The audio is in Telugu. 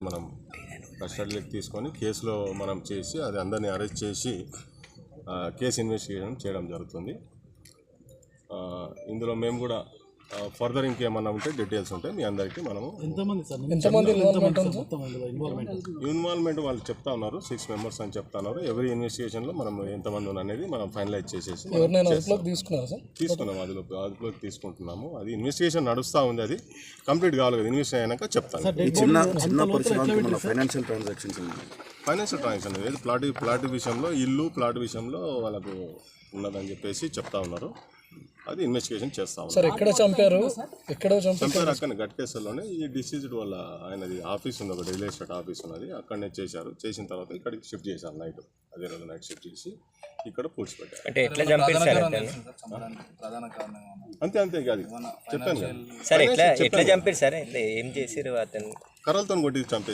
మనం కస్టడీలోకి తీసుకొని కేసులో మనం చేసి అది అందరినీ అరెస్ట్ చేసి కేసు ఇన్వెస్టిగేషన్ చేయడం జరుగుతుంది. ఇందులో మేము కూడా ఫర్దర్ ఇంకేమన్నా ఉంటే డీటెయిల్స్ ఉంటాయి మీ అందరికీ మనము ఇన్వాల్వ్మెంట్ వాళ్ళు చెప్తా ఉన్నారు. 6 మెంబర్స్ అని చెప్తా ఉన్నారు. ఎవరి ఇన్వెస్టిగేషన్లో మనం ఎంతమంది అనేది మనం ఫైనలైజ్ చేసేసి తీసుకున్నాము. అదుపులోకి తీసుకుంటున్నాము. అది ఇన్వెస్టిగేషన్ నడుస్తూ ఉంది. అది కంప్లీట్ కావాలి కదా. ఇన్వెస్టిగేషన్ అయినాక చెప్తాను. ఫైనాన్షియల్ ట్రాన్సాక్షన్ ఏది ప్లాట్ విషయంలో ప్లాట్ విషయంలో వాళ్ళకు ఉన్నదని చెప్పేసి చెప్తా ఉన్నారు. అది ఇన్వెస్టిగేషన్ చేస్తా ఉన్నారు. ఎక్కడ చంపారు అక్కడ గట్కేసర్లోనే ఈ డిసీజ్డ్ వల్ల ఆయనది ఆఫీస్ ఉంది, ఒకటి రియల్ ఎస్టేట్ ఆఫీస్ ఉన్నది. అక్కడనే చేశారు. చేసిన తర్వాత ఇక్కడికి షిఫ్ట్ చేశారు. అదే రోజు నైట్ షిఫ్ట్ చేసి ఇక్కడ పూడ్చిపెట్టారు. అంతే కాదు చెప్పాను కదా. ఎట్లా చంపారు సార్? ఏం చేసారు? అతను కర్రలతో కొట్టి చంపేసి